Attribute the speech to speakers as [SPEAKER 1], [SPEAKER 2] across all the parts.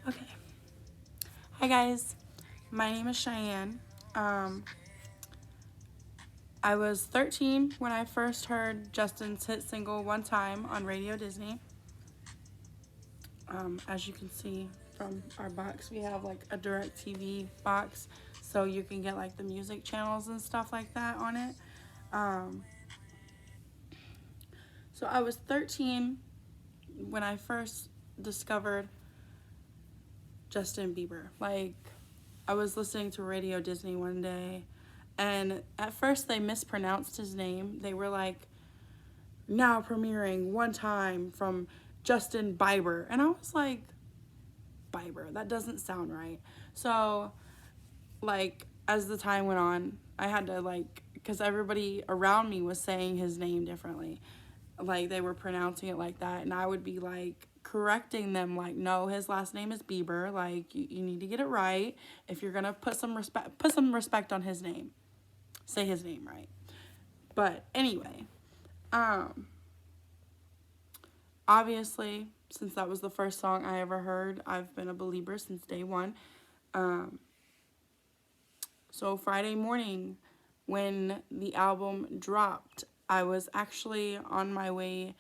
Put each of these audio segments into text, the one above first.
[SPEAKER 1] Okay. Hi guys. My name is Cheyenne. Um, I was 13 when I first heard Justin's hit single One Time on Radio Disney. As you can see from our box, we have like a DirecTV box, so you can get like the music channels and stuff like that on it. Um, so I was 13 when I first discovered Justin Bieber. Like, I was listening to Radio Disney one day, and at first they mispronounced his name. They were like, now premiering One Time from Justin Bieber. And I was like, Bieber, that doesn't sound right. So, like, as the time went on, I had to, like, because everybody around me was saying his name differently. Like, they were pronouncing it like that, and I would be like correcting them, like, no, his last name is Bieber. Like, you need to get it right. If you're gonna put some respect on his name. Say his name right. But anyway, um, obviously, since that was the first song I ever heard, I've been a believer since day one. Um, so Friday morning, when the album dropped, I was actually on my way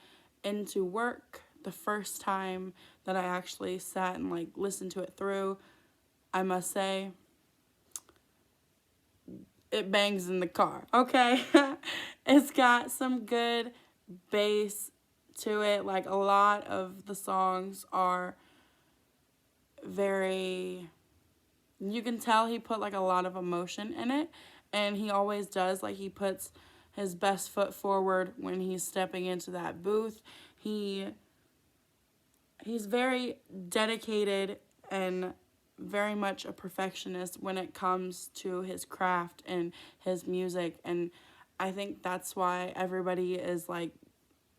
[SPEAKER 1] into work the first time that I actually sat and like listened to it through. I must say, it bangs in the car, okay? It's got some good bass to it. Like, a lot of the songs are very, you can tell he put like a lot of emotion in it, and he always does. Like, he puts his best foot forward when he's stepping into that booth. He's very dedicated and very much a perfectionist when it comes to his craft and his music, and I think that's why everybody is like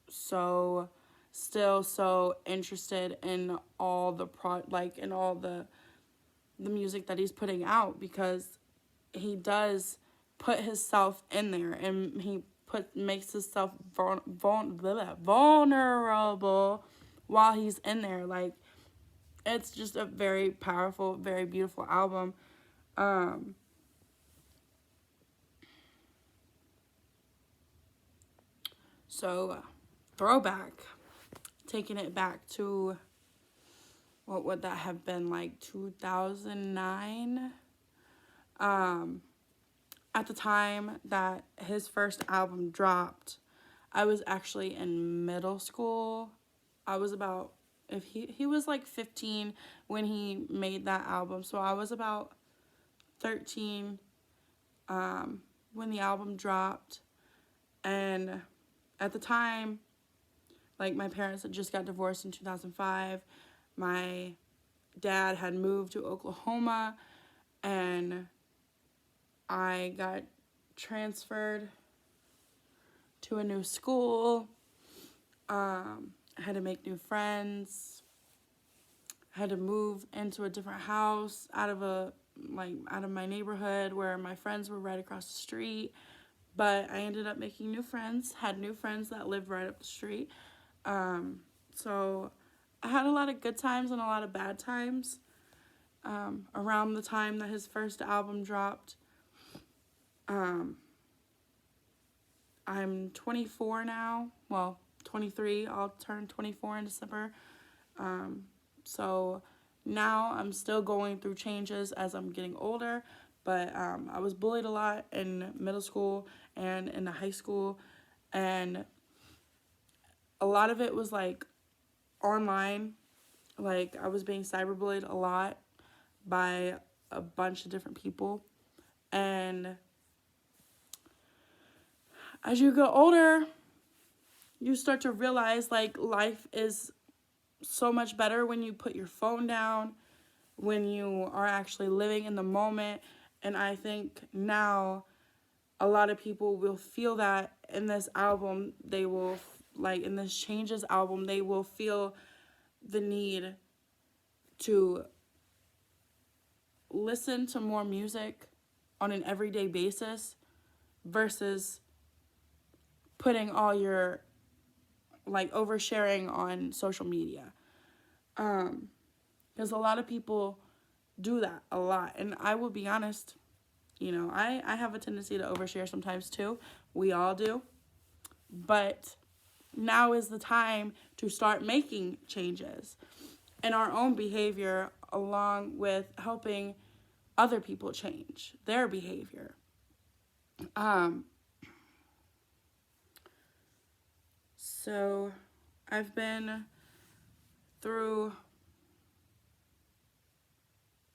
[SPEAKER 1] so still so interested in all the in all the music that he's putting out, because he does put himself in there, and he makes himself vulnerable while he's in there. Like, it's just a very powerful, very beautiful album. Um, so throwback, taking it back to, what would that have been, like 2009? At the time that his first album dropped, I was actually in middle school. I was about, if he was like 15 when he made that album, so I was about 13 when the album dropped. And at the time, like, my parents had just got divorced in 2005. My dad had moved to Oklahoma, and I got transferred to a new school. I had to make new friends. I had to move into a different house out of my neighborhood where my friends were right across the street. But I ended up making new friends, had new friends that lived right up the street. So I had a lot of good times and a lot of bad times around the time that his first album dropped. I'm 24 now. Well, 23. I'll turn 24 in December. So now I'm still going through changes as I'm getting older. But I was bullied a lot in middle school and in the high school. And a lot of it was like online. Like, I was being cyberbullied a lot by a bunch of different people. And as you get older, you start to realize like life is so much better when you put your phone down, when you are actually living in the moment. And I think now a lot of people will feel that in this album. They will, like, in this Changes album, they will feel the need to listen to more music on an everyday basis versus putting all your, like, oversharing on social media. Because a lot of people do that a lot. And I will be honest, you know, I have a tendency to overshare sometimes too. We all do. But now is the time to start making changes in our own behavior, along with helping other people change their behavior. So I've been through,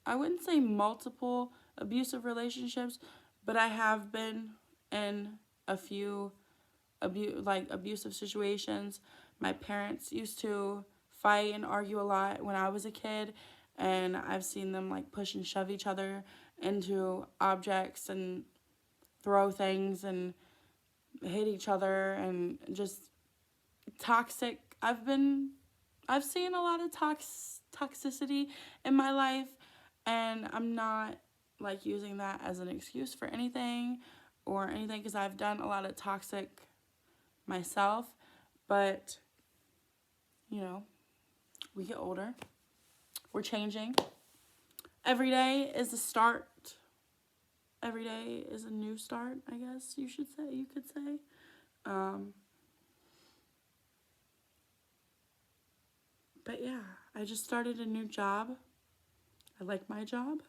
[SPEAKER 1] I wouldn't say multiple abusive relationships, but I have been in a few abusive situations. My parents used to fight and argue a lot when I was a kid, and I've seen them like push and shove each other into objects and throw things and hit each other, and just toxic. I've seen a lot of toxicity in my life, and I'm not like using that as an excuse for anything or anything, because I've done a lot of toxic myself. But you know, we get older, we're changing. Every day is a start. Every day is a new start, I guess you could say. But yeah, I just started a new job. I like my job.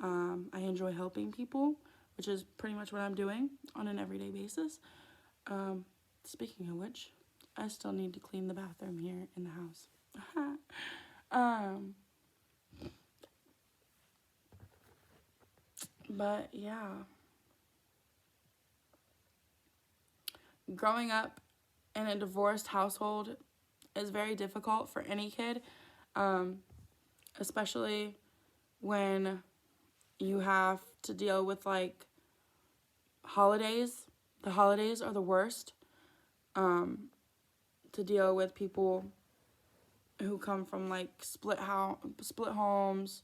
[SPEAKER 1] I enjoy helping people, which is pretty much what I'm doing on an everyday basis. Speaking of which, I still need to clean the bathroom here in the house. But yeah, growing up in a divorced household is very difficult for any kid, especially when you have to deal with like holidays. The holidays are the worst, to deal with people who come from like split homes.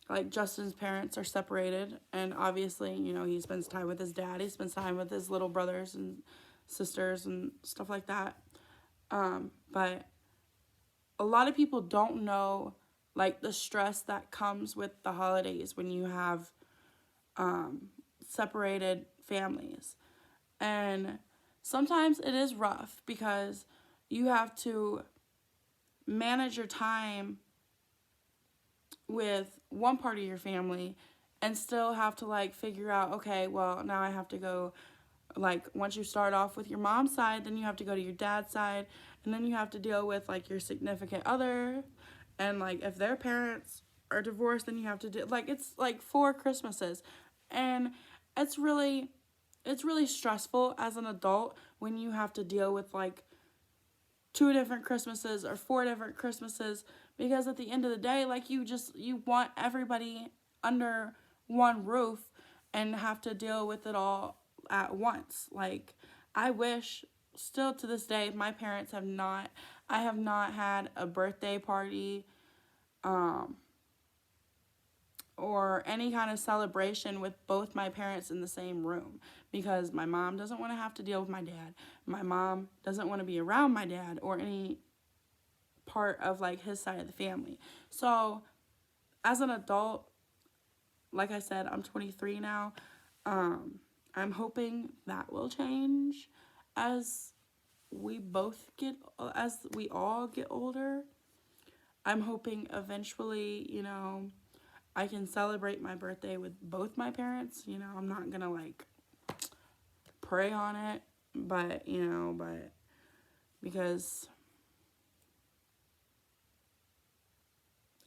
[SPEAKER 1] Like Justin's parents are separated, and obviously, you know, he spends time with his dad. He spends time with his little brothers and sisters and stuff like that. But a lot of people don't know like the stress that comes with the holidays when you have separated families. And sometimes it is rough because you have to manage your time with one part of your family and still have to like figure out, okay, well, now I have to go, like, once you start off with your mom's side, then you have to go to your dad's side, and then you have to deal with like your significant other, and like if their parents are divorced, then you have to do, like, it's like 4 Christmases. And it's really stressful as an adult when you have to deal with like 2 different Christmases or 4 different Christmases, because at the end of the day, like, you want everybody under one roof and have to deal with it all at once. Like, I wish still to this day I have not had a birthday party or any kind of celebration with both my parents in the same room, because my mom doesn't want to have to deal with my dad. My mom doesn't want to be around my dad or any part of like his side of the family. So as an adult, like I said, I'm 23 now. I'm hoping that will change as we all get older. I'm hoping eventually, you know, I can celebrate my birthday with both my parents. You know, I'm not gonna like pray on it, but because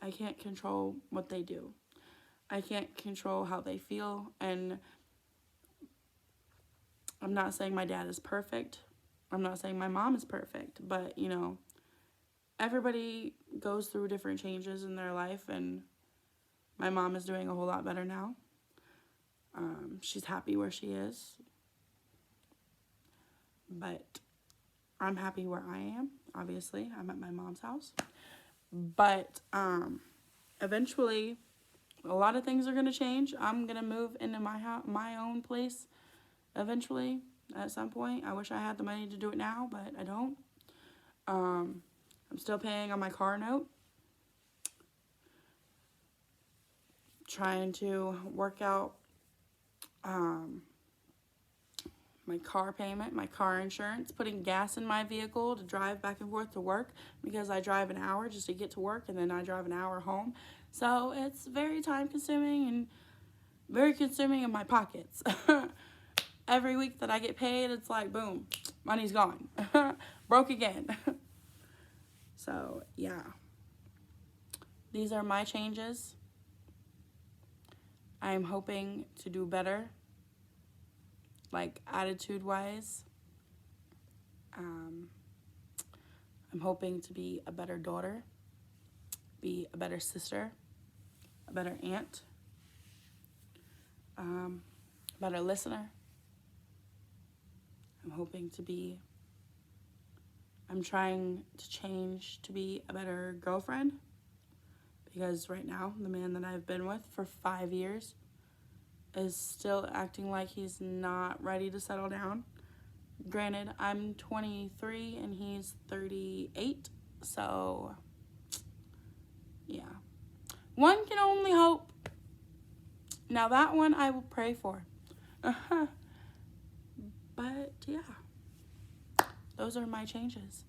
[SPEAKER 1] I can't control what they do. I can't control how they feel, and I'm not saying my dad is perfect. I'm not saying my mom is perfect, but, you know, everybody goes through different changes in their life, and my mom is doing a whole lot better now. She's happy where she is, but I'm happy where I am. Obviously, I'm at my mom's house, but eventually, a lot of things are gonna change. I'm gonna move into my own place eventually at some point. I wish I had the money to do it now, but I don't. I'm still paying on my car note. Trying to work out my car payment, my car insurance, putting gas in my vehicle to drive back and forth to work, because I drive an hour just to get to work and then I drive an hour home. So it's very time consuming and very consuming in my pockets. Every week that I get paid, it's like, boom, money's gone. Broke again. So, yeah. These are my changes. I'm hoping to do better, like attitude-wise. I'm hoping to be a better daughter, be a better sister, a better aunt, a better listener. I'm trying to change to be a better girlfriend, because right now, the man that I've been with for 5 years is still acting like he's not ready to settle down. Granted, I'm 23 and he's 38, so yeah. One can only hope. Now that one I will pray for. But yeah, those are my changes.